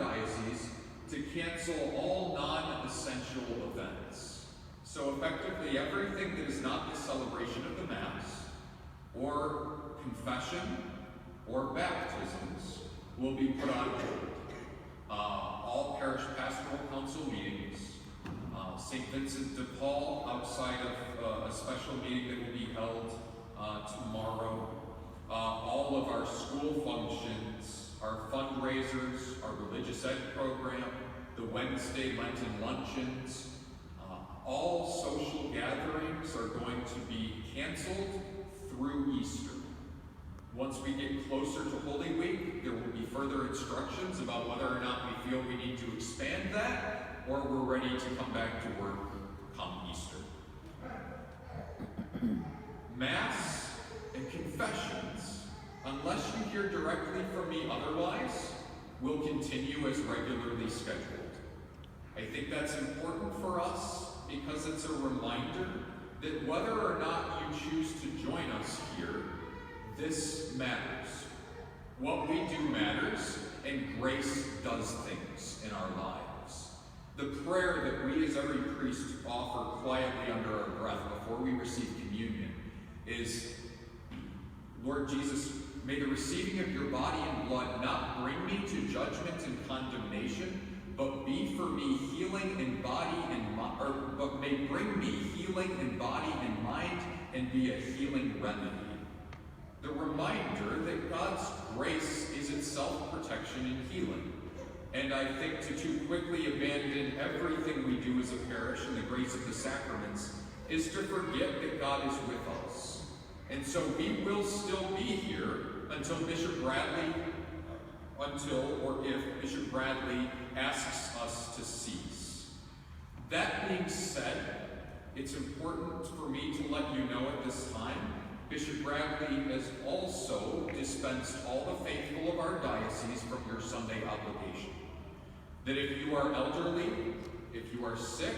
diocese to cancel all non-essential events. So effectively, everything that is not the celebration of the Mass, or confession, or baptisms will be put on hold. All parish pastoral council meetings, St. Vincent de Paul outside of a special meeting that will be held tomorrow, all of our school functions, our fundraisers, our religious ed program, the Wednesday Lenten luncheons, all social gatherings are going to be canceled through Easter. Once we get closer to Holy Week, there will be further instructions about whether or not we feel we need to expand that, or we're ready to come back to work come Easter. Mass and confessions, unless you hear directly from me otherwise, will continue as regularly scheduled. I think that's important for us because it's a reminder that whether or not you choose to join us here, this matters. What we do matters, and grace does things in our lives. The prayer that we as every priest offer quietly under our breath before we receive communion is, Lord Jesus, may the receiving of your body and blood not bring me to judgment and condemnation, but be for me healing in body and mind, but may bring me healing in body and mind and be a healing remedy. The reminder that God's grace is itself protection and healing. And I think to too quickly abandon everything we do as a parish in the grace of the sacraments is to forget that God is with us. And so we will still be here until Bishop Bradley, or if Bishop Bradley asks us to cease. That being said, it's important for me to let you know at this time, Bishop Bradley has also dispensed all the faithful of our diocese from your Sunday obligation. That if you are elderly, if you are sick,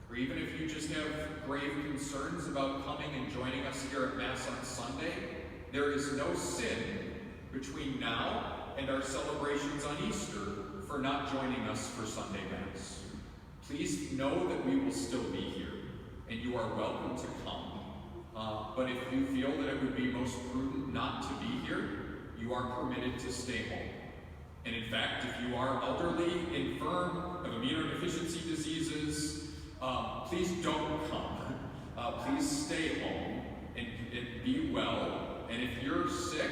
or even if you just have grave concerns about coming and joining us here at Mass on Sunday, there is no sin between now and our celebrations on Easter for not joining us for Sunday Mass. Please know that we will still be here, and you are welcome to come. But if you feel that it would be most prudent not to be here, you are permitted to stay home. And in fact, if you are elderly, infirm, have immunodeficiency diseases, please don't come. Please stay home and be well. And if you're sick,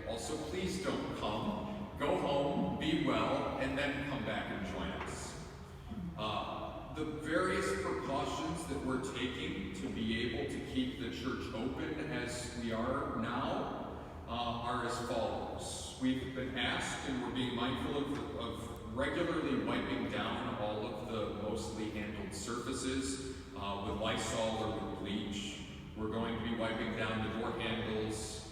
also please don't come. Go home, be well, and then come back and join us. The various precautions that we're taking to be able to keep the church open as we are now are as follows. We've been asked, and we're being mindful of regularly wiping down all of the mostly handled surfaces with Lysol or with bleach. We're going to be wiping down the door handles,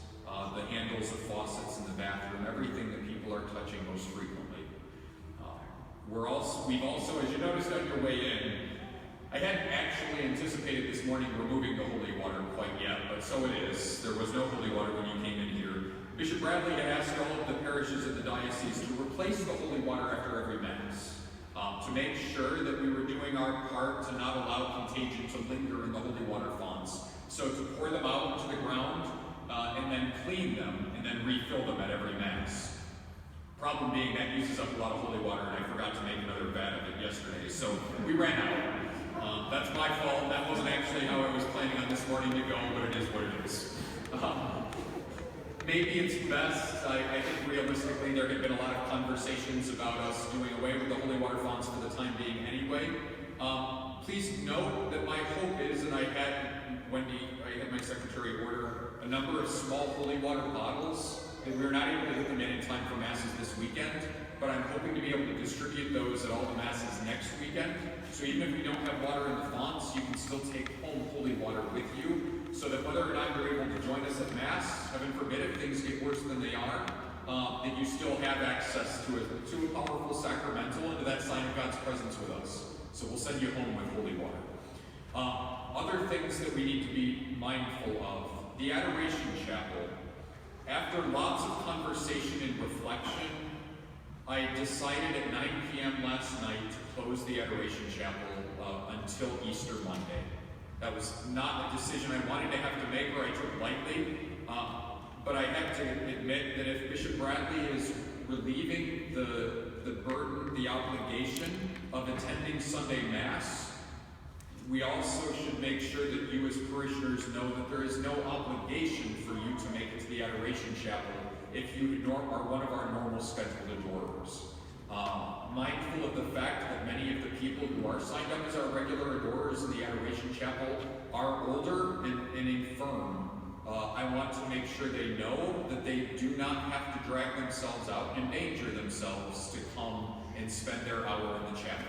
the handles of faucets in the bathroom, everything that people are touching most frequently. We've also, as you noticed on your way in, I hadn't actually anticipated this morning removing the holy water quite yet, but so it is. There was no holy water when you came in here. Bishop Bradley had asked all of the parishes in the diocese to replace the holy water after every Mass, to make sure that we were doing our part to not allow contagion to linger in the holy water fonts. So to pour them out into the ground, and then clean them, and then refill them at every Mass. Problem being, that uses up a lot of holy water, and I forgot to make another vat of it yesterday, so we ran out. That's my fault. That wasn't actually how I was planning on this morning to go, but it is what it is. Maybe it's best, I think realistically there had been a lot of conversations about us doing away with the holy water fonts for the time being anyway. Please note that my hope is, and I had my secretary order a number of small holy water bottles, and we're not able to get them in time for Masses this weekend, but I'm hoping to be able to distribute those at all the Masses next weekend. So even if we don't have water in the fonts, you can still take home holy water with you, so that whether or not you're able to join us at Mass, heaven forbid if things get worse than they are, that you still have access to a powerful sacramental and to that sign of God's presence with us. So we'll send you home with holy water. Other things that we need to be mindful of. The Adoration Chapel. After lots of conversation and reflection, I decided at 9 p.m. last night to close the Adoration Chapel until Easter Monday. That was not a decision I wanted to have to make or I took lightly, but I have to admit that if Bishop Bradley is relieving the burden, the obligation of attending Sunday Mass, we also should make sure that you as parishioners know that there is no obligation for you to make it to the Adoration Chapel if you are one of our normal scheduled adorers. Mindful of the fact that many of the people who are signed up as our regular adorers in the Adoration Chapel are older and infirm, I want to make sure they know that they do not have to drag themselves out and endanger themselves to come and spend their hour in the chapel.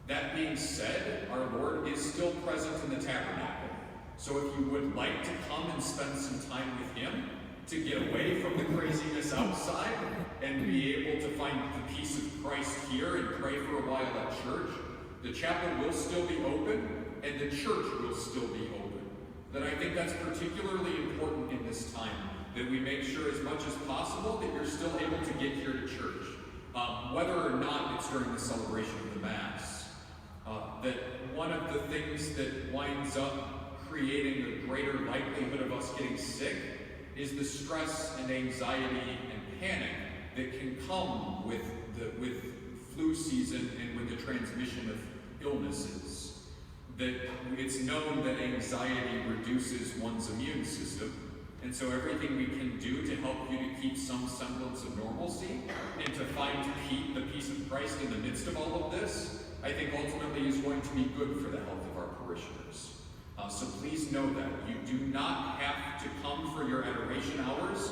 That being said, our Lord is still present in the tabernacle. So if you would like to come and spend some time with Him, to get away from the craziness outside and be able to find the peace of Christ here and pray for a while at church, the chapel will still be open and the church will still be open. That I think that's particularly important in this time, that we make sure as much as possible that you're still able to get here to church, whether or not it's during the celebration of the Mass. That one of the things that winds up creating a greater likelihood of us getting sick is the stress and anxiety and panic that can come with flu season and with the transmission of illnesses. That it's known that anxiety reduces one's immune system, and so everything we can do to help you to keep some semblance of normalcy and to find the peace of Christ in the midst of all of this, I think ultimately is going to be good for the health of our parishioners. So please know that. You do not have to come for your adoration hours.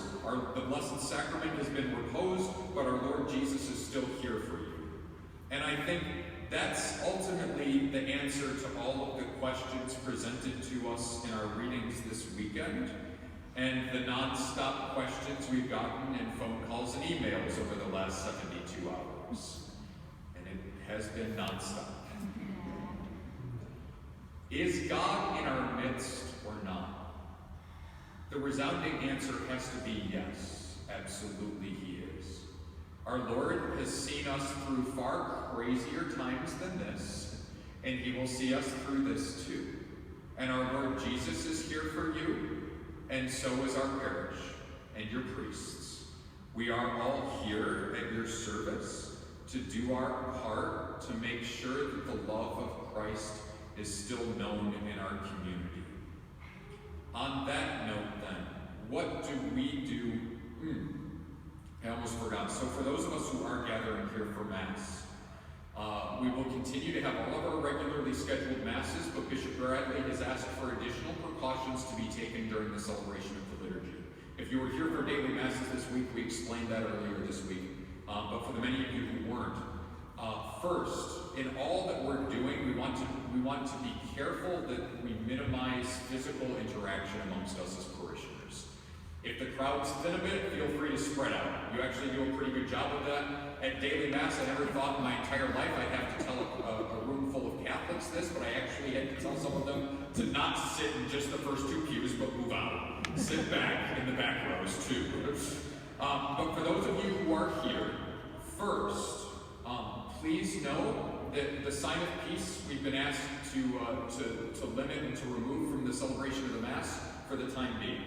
The Blessed Sacrament has been reposed, but our Lord Jesus is still here for you. And I think that's ultimately the answer to all of the questions presented to us in our readings this weekend, and the non-stop questions we've gotten in phone calls and emails over the last 72 hours. And it has been non-stop. Is God in our midst or not? The resounding answer has to be yes. Absolutely He is. Our Lord has seen us through far crazier times than this, and He will see us through this too. And our Lord Jesus is here for you, and so is our parish and your priests. We are all here at your service to do our part to make sure that the love of Christ is still known in our community. On that note then, what do we do? I almost forgot. So for those of us who are gathering here for Mass, we will continue to have all of our regularly scheduled Masses, but Bishop Bradley has asked for additional precautions to be taken during the celebration of the liturgy. If you were here for daily Masses this week, we explained that earlier this week, but for the many of you who weren't, first, in all that we're doing, we want to be careful that we minimize physical interaction amongst us as parishioners. If the crowd's thin a bit, feel free to spread out. You actually do a pretty good job of that. At daily Mass, I never thought in my entire life I'd have to tell a room full of Catholics this, but I actually had to tell some of them to not sit in just the first two pews, but move out. Sit back in the back rows too. But for those of you who are here, first, please know that the sign of peace we've been asked to limit and to remove from the celebration of the Mass for the time being.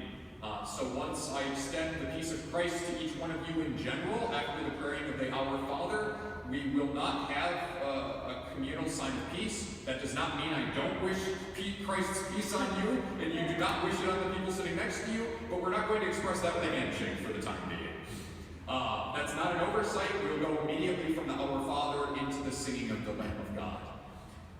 So once I extend the peace of Christ to each one of you in general after the praying of the Our Father, we will not have a communal sign of peace. That does not mean I don't wish Christ's peace on you, and you do not wish it on the people sitting next to you, but we're not going to express that with a handshake for the time being. That's not an oversight. We'll go immediately from the Our Father into the singing of the Lamb of God.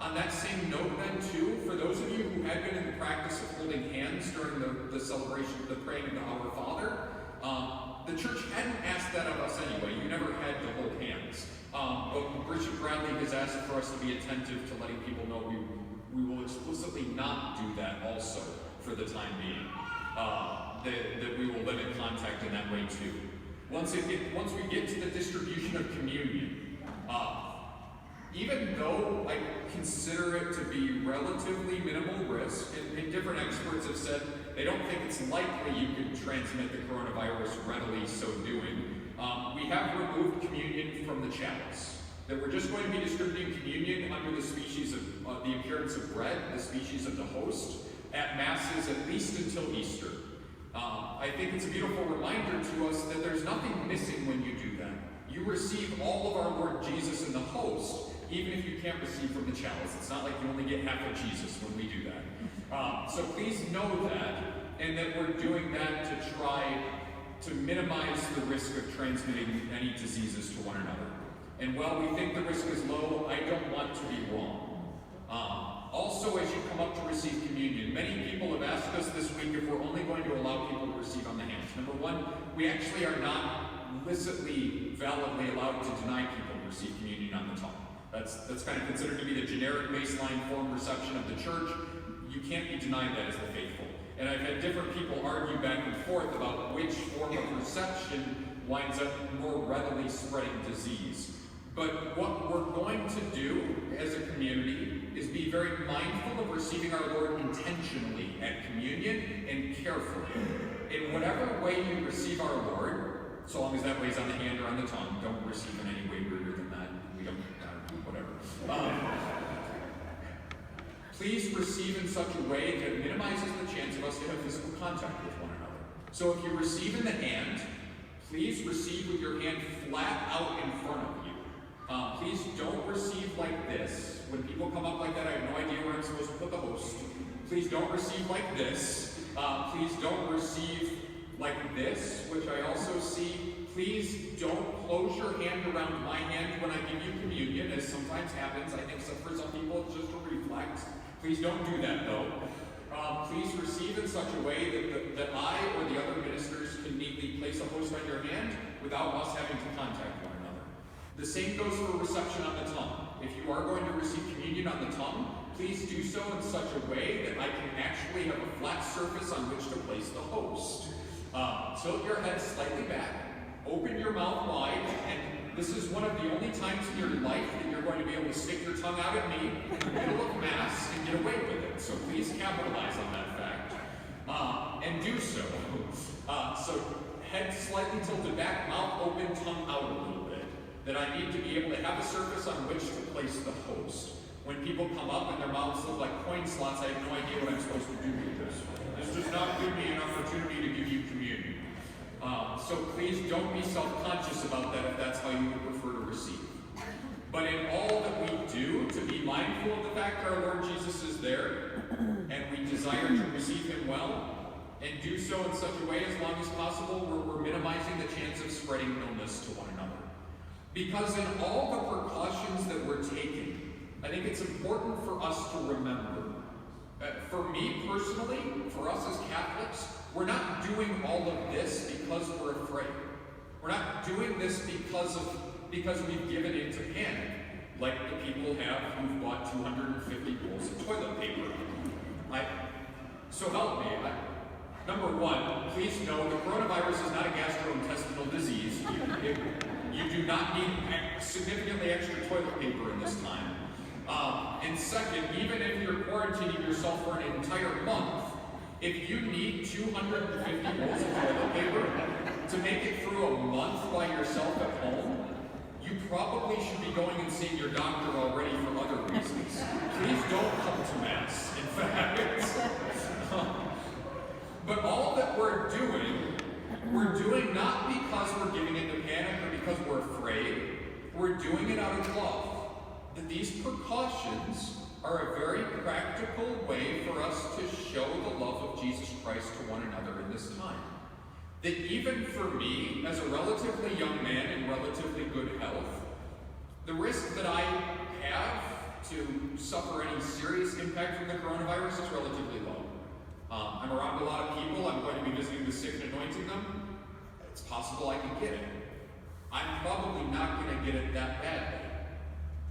On that same note then too, for those of you who had been in the practice of holding hands during the celebration of the praying of the Our Father, the church hadn't asked that of us anyway. You never had to hold hands. But Bishop Bradley has asked for us to be attentive to letting people know we will explicitly not do that also for the time being. That we will limit contact in that way too. Once we get to the distribution of communion, even though I consider it to be relatively minimal risk, and different experts have said they don't think it's likely you can transmit the coronavirus readily so doing, we have removed communion from the chalice. That we're just going to be distributing communion under the species of the appearance of bread, the species of the host, at Masses at least until Easter. I think it's a beautiful reminder to us that there's nothing missing when you do that. You receive all of our Lord Jesus in the host, even if you can't receive from the chalice. It's not like you only get half of Jesus when we do that. So please know that, and that we're doing that to try to minimize the risk of transmitting any diseases to one another. And while we think the risk is low, I don't want to be wrong. Also, as you come up to receive communion, many people have asked us this week if we're only going to allow people to receive on the hands. Number one, we actually are not licitly, validly allowed to deny people to receive communion on the tongue. That's kind of considered to be the generic baseline form reception of the church. You can't be denied that as the faithful. And I've had different people argue back and forth about which form of reception winds up more readily spreading disease. But what we're going to do as a community is be very mindful of receiving our Lord intentionally at communion and carefully. In whatever way you receive our Lord, so long as that weigh's on the hand or on the tongue, don't receive in any way weirder than that. We don't, whatever. Please receive in such a way that minimizes the chance of us to have physical contact with one another. So if you receive in the hand, please receive with your hand flat out in front of you. Please don't receive like this. When people come up like that, I have no idea where I'm supposed to put the host. Please don't receive like this. Please don't receive like this, which I also see. Please don't close your hand around my hand when I give you communion, as sometimes happens. I think for some people it's just a reflex. Please don't do that, though. Please receive in such a way that I or the other ministers can neatly place a host on your hand without us having to contact one another. The same goes for reception on the tongue. If you are going to receive communion on the tongue, please do so in such a way that I can actually have a flat surface on which to place the host. Tilt your head slightly back, open your mouth wide, and this is one of the only times in your life that you're going to be able to stick your tongue out at me in the middle of Mass and get away with it. So please capitalize on that fact. And do so. So head slightly tilted back, mouth open, tongue out a little bit. That I need to be able to have a surface on which to place the host. When people come up and their mouths look like coin slots, I have no idea what I'm supposed to do with this. This does not give me an opportunity to give you communion. So please don't be self-conscious about that if that's how you would prefer to receive. But in all that we do, to be mindful of the fact that our Lord Jesus is there, and we desire to receive him well, and do so in such a way as long as possible where we're minimizing the chance of spreading illness to one another. Because in all the precautions that we're taking, I think it's important for us to remember. For me personally, for us as Catholics, we're not doing all of this because we're afraid. We're not doing this because we've given into panic, like the people have who've bought 250 rolls of toilet paper. So help me. Number one, please know the coronavirus is not a gastrointestinal disease. You do not need significantly extra toilet paper in this time. And second, even if you're quarantining yourself for an entire month, if you need 250 rolls of toilet paper to make it through a month by yourself at home, you probably should be going and seeing your doctor already for other reasons. Please don't come to Mass, in fact. But all that we're doing not because we're giving into panic or because we're afraid. We're doing it out of love. That these precautions are a very practical way for us to show the love of Jesus Christ to one another in this time. That even for me, as a relatively young man in relatively good health, the risk that I have to suffer any serious impact from the coronavirus is relatively low. I'm around a lot of people. I'm going to be visiting the sick and anointing them. It's possible I can get it. I'm probably not going to get it that badly.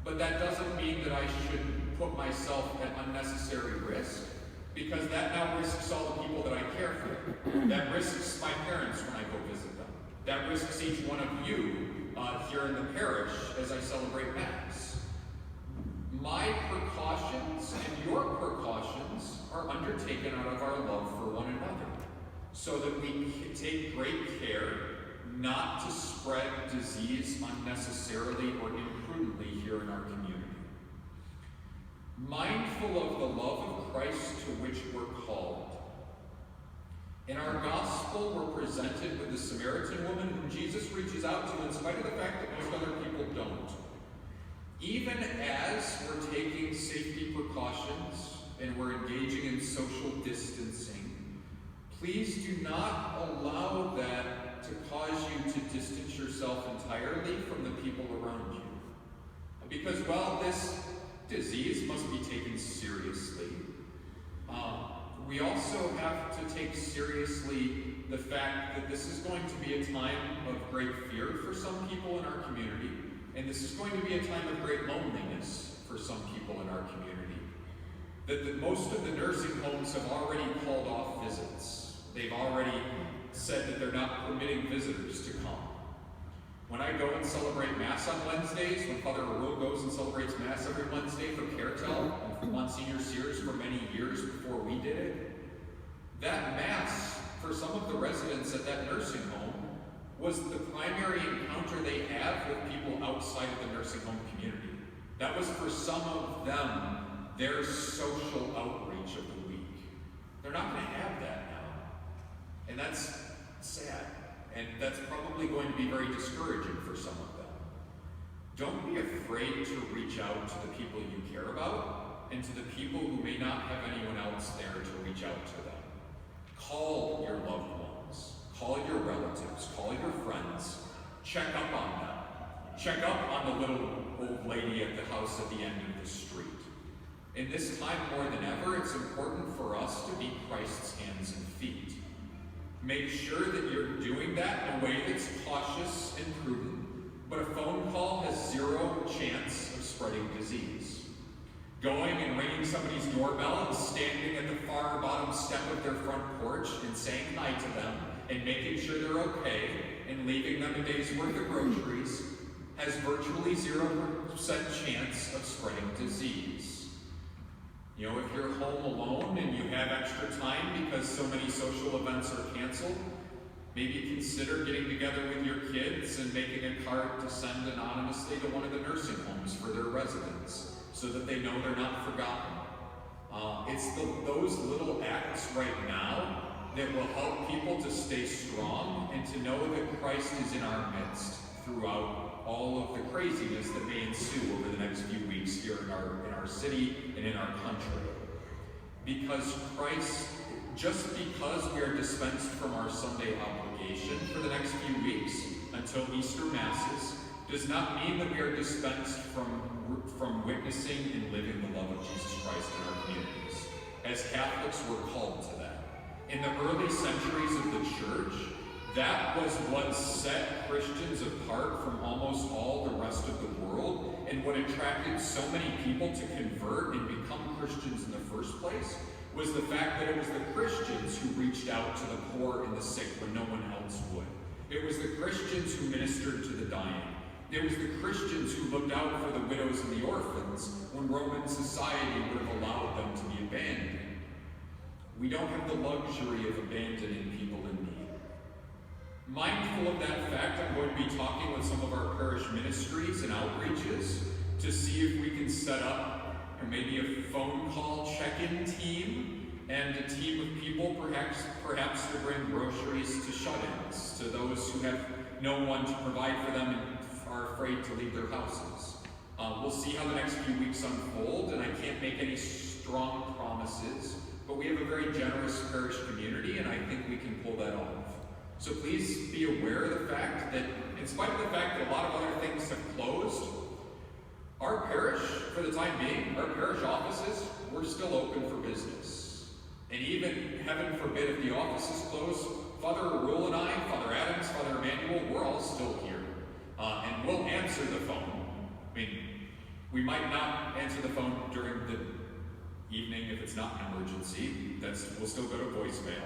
But that doesn't mean that I should put myself at unnecessary risk, because that now risks all the people that I care for. That risks my parents when I go visit them. That risks each one of you here in the parish as I celebrate Mass. My precautions and your precautions are undertaken out of our love for one another, so that we take great care not to spread disease unnecessarily or imprudently here in our community. Mindful of the love of Christ to which we're called. In our gospel, we're presented with the Samaritan woman whom Jesus reaches out to in spite of the fact that most other people don't. Even as we're taking safety precautions and we're engaging in social distancing, please do not allow that to cause you to distance yourself entirely from the people around you. Because while this disease must be taken seriously, we also have to take seriously the fact that this is going to be a time of great fear for some people in our community, and this is going to be a time of great loneliness for some people in our community. That most of the nursing homes have already called off visits. They've already said that they're not permitting visitors to come. When I go and celebrate Mass on Wednesdays, when Father Arul goes and celebrates Mass every Wednesday for Caretel and for Monsignor Sears for many years before we did it, that Mass, for some of the residents at that nursing home, was the primary encounter they have with people outside of the nursing home community. That was for some of them their social outreach of the week. They're not going to have that now. And that's sad. And that's probably going to be very discouraging for some of them. Don't be afraid to reach out to the people you care about and to the people who may not have anyone else there to reach out to them. Call your loved ones. Call your relatives. Call your friends. Check up on them. Check up on the little old lady at the house at the end of the street. In this time more than ever, it's important for us to be Christ's hands and feet. Make sure that you're doing that in a way that's cautious and prudent, but a phone call has zero chance of spreading disease. Going and ringing somebody's doorbell and standing at the far bottom step of their front porch and saying hi to them and making sure they're okay and leaving them a day's worth of groceries has virtually 0% chance of spreading disease. You know, if you're home alone and you have extra time because so many social events are canceled, maybe consider getting together with your kids and making a card to send anonymously to one of the nursing homes for their residents so that they know they're not forgotten. It's those little acts right now that will help people to stay strong and to know that Christ is in our midst throughout all of the craziness that may ensue over the next few weeks here in our city and in our country. Because Christ, just because we are dispensed from our Sunday obligation for the next few weeks until Easter Masses, does not mean that we are dispensed from witnessing and living the love of Jesus Christ in our communities. As Catholics, we're called to that. In the early centuries of the Church, that was what set Christians apart from almost all the rest of the world, and what attracted so many people to convert and become Christians in the first place was the fact that it was the Christians who reached out to the poor and the sick when no one else would. It was the Christians who ministered to the dying. It was the Christians who looked out for the widows and the orphans when Roman society would have allowed them to be abandoned. We don't have the luxury of abandoning people in need. Mindful of that fact, I'm going to be talking with some of our parish ministries and outreaches to see if we can set up maybe a phone call check-in team and a team of people perhaps to bring groceries to shut-ins, to those who have no one to provide for them and are afraid to leave their houses. We'll see how the next few weeks unfold, and I can't make any strong promises, but we have a very generous parish community, and I think we can pull that off. So please be aware of the fact that, in spite of the fact that a lot of other things have closed, our parish, for the time being, our parish offices, we're still open for business. And even, heaven forbid, if the offices close, Father Arul and I, Father Adams, Father Emmanuel, we're all still here. And we'll answer the phone. I mean, we might not answer the phone during the evening if it's not an emergency. We'll still go to voicemail.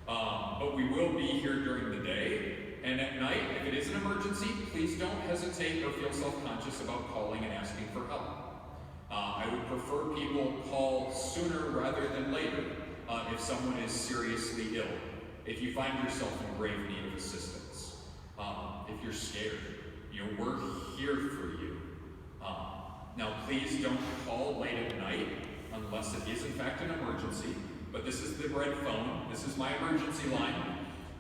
But we will be here during the day, and at night, if it is an emergency, please don't hesitate or feel self-conscious about calling and asking for help. I would prefer people call sooner rather than later if someone is seriously ill, if you find yourself in grave need of assistance. if you're scared. We're here for you. Now, please don't call late at night unless it is in fact an emergency. But this is the red phone. This is my emergency line.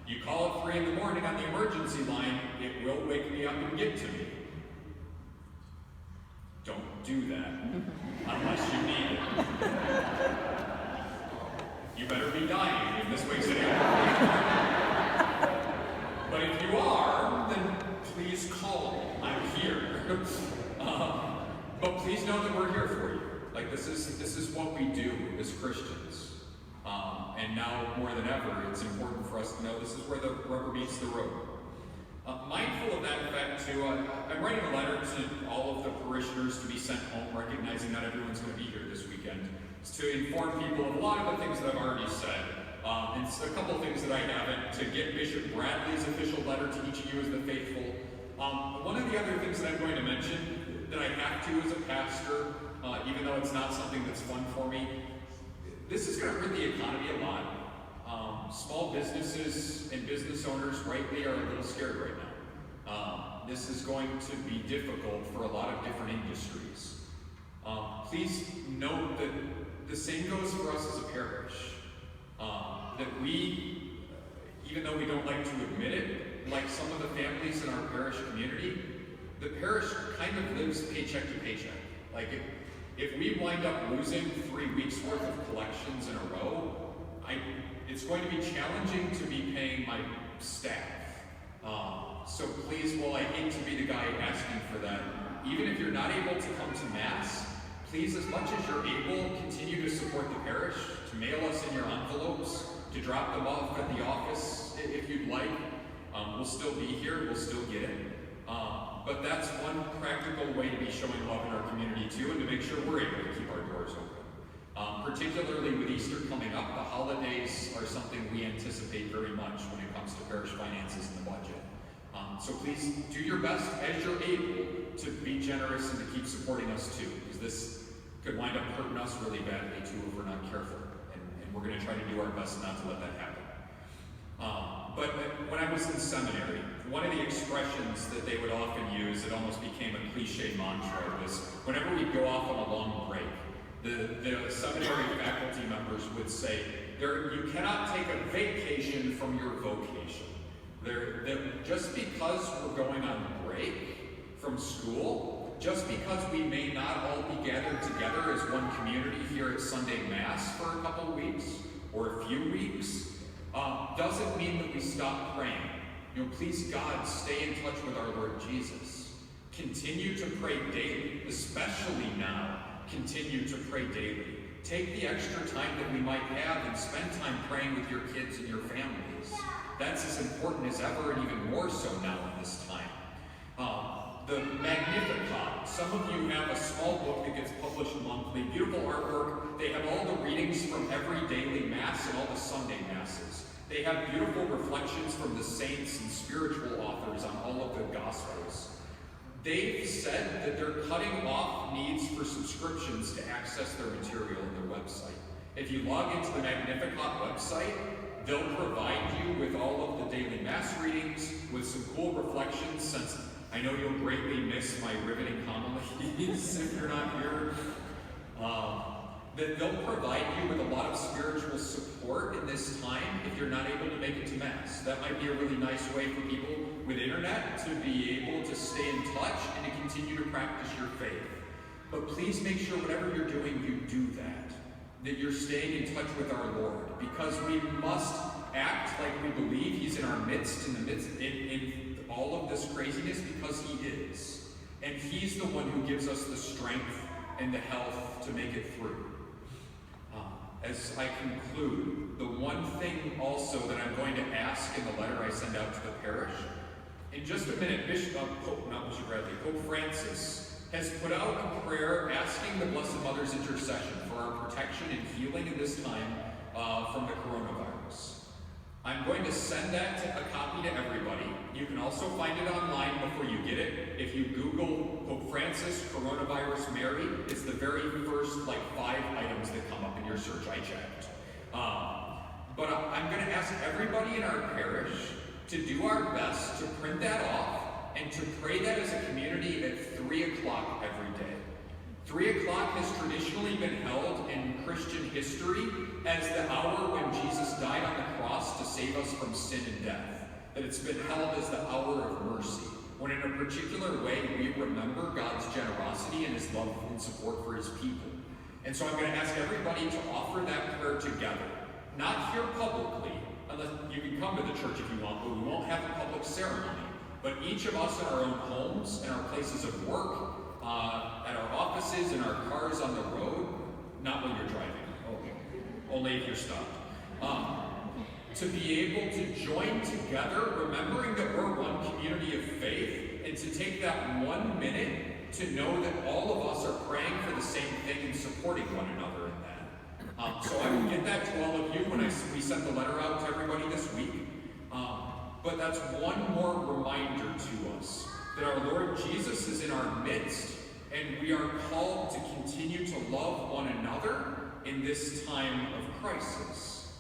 You call at 3 in the morning on the emergency line, it will wake me up and get to me. Don't do that unless you need it. You better be dying if this wakes you up. But if you are, then please call me. I'm here. But please know that we're here for you. Like this is what we do as Christians. And now more than ever, it's important for us to know this is where the rubber meets the road. Mindful of that fact too, I'm writing a letter to all of the parishioners to be sent home, recognizing not everyone's going to be here this weekend. It's to inform people of a lot of the things that I've already said. And a couple of things that I haven't, to get Bishop Bradley's official letter to each of you as the faithful. One of the other things that I'm going to mention that I have to as a pastor, even though it's not something that's fun for me, this is going to hurt the economy a lot. Small businesses and business owners rightly are a little scared right now. This is going to be difficult for a lot of different industries. Please note that the same goes for us as a parish. That we, even though we don't like to admit it, like some of the families in our parish community, the parish kind of lives paycheck to paycheck. Like if we wind up losing 3 weeks worth of collections in a row, it's going to be challenging to be paying my staff. So please, while I hate to be the guy asking for that, even if you're not able to come to Mass, please, as much as you're able, continue to support the parish, to mail us in your envelopes, to drop them off at the office if you'd like. We'll still be here, we'll still get it. But that's one practical way to be showing love in our community too, and to make sure we're able to keep our doors open. Particularly with Easter coming up, the holidays are something we anticipate very much when it comes to parish finances and the budget. So please do your best as you're able to be generous and to keep supporting us too, because this could wind up hurting us really badly too if we're not careful. And we're going to try to do our best not to let that happen. But when I was in seminary, one of the expressions that they would often use, it almost became a cliche mantra, was whenever we'd go off on a long break, the seminary faculty members would say, you cannot take a vacation from your vocation. Just because we're going on break from school, just because we may not all be gathered together as one community here at Sunday Mass for a couple of weeks or a few weeks, doesn't mean that we stop praying. Please, God, stay in touch with our Lord Jesus. Continue to pray daily, especially now. Continue to pray daily. Take the extra time that we might have and spend time praying with your kids and your families. That's as important as ever, and even more so now in this time. The Magnificat. Some of you have a small book that gets published monthly. Beautiful artwork. They have all the readings from every daily Mass and all the Sunday Masses. They have beautiful reflections from the saints and spiritual authors on all of the Gospels. They've said that they're cutting off needs for subscriptions to access their material on their website. If you log into the Magnificat website, they'll provide you with all of the daily Mass readings, with some cool reflections, since I know you'll greatly miss my riveting homilies if you're not here. That they'll provide you with a lot of spiritual support in this time if you're not able to make it to Mass. That might be a really nice way for people with internet to be able to stay in touch and to continue to practice your faith. But please make sure whatever you're doing, you do that you're staying in touch with our Lord, because we must act like we believe He's in our midst, in all of this craziness, because He is. And He's the one who gives us the strength and the health to make it through. As I conclude, the one thing also that I'm going to ask in the letter I send out to the parish, in just a minute, Pope Francis has put out a prayer asking the Blessed Mother's intercession for our protection and healing in this time from the coronavirus. I'm going to send that a copy to everybody. You can also find it online before you get it. If you Google Pope Francis, Coronavirus Mary, it's the very first 5 items that come up in your search. I checked. But I'm going to ask everybody in our parish to do our best to print that off and to pray that as a community at 3 o'clock every day. 3 o'clock has traditionally been held in Christian history as the hour when Jesus died on the cross to save us from sin and death. That it's been held as the hour of mercy, when in a particular way we remember God's generosity and his love and support for his people. And so I'm going to ask everybody to offer that prayer together. Not here publicly, unless you can come to the church if you want, but we won't have a public ceremony. But each of us in our own homes, in our places of work, at our offices, in our cars on the road, not when you're driving, only if you're stopped. To be able to join together, remembering that we're one community of faith, and to take that 1 minute to know that all of us are praying for the same thing and supporting one another in that. So I will get that to all of you when we send the letter out to everybody this week. But that's one more reminder to us that our Lord Jesus is in our midst, and we are called to continue to love one another in this time of crisis.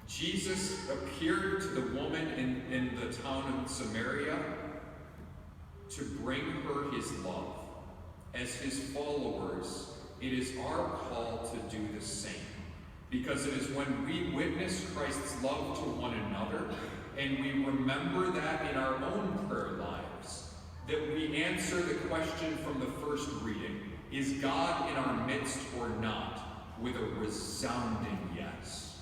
Jesus appeared to the woman in the town of Samaria to bring her his love. As his followers, it is our call to do the same. Because it is when we witness Christ's love to one another, and we remember that in our own prayer lives, that we answer the question from the first reading, is God in our midst or not, with a resounding yes.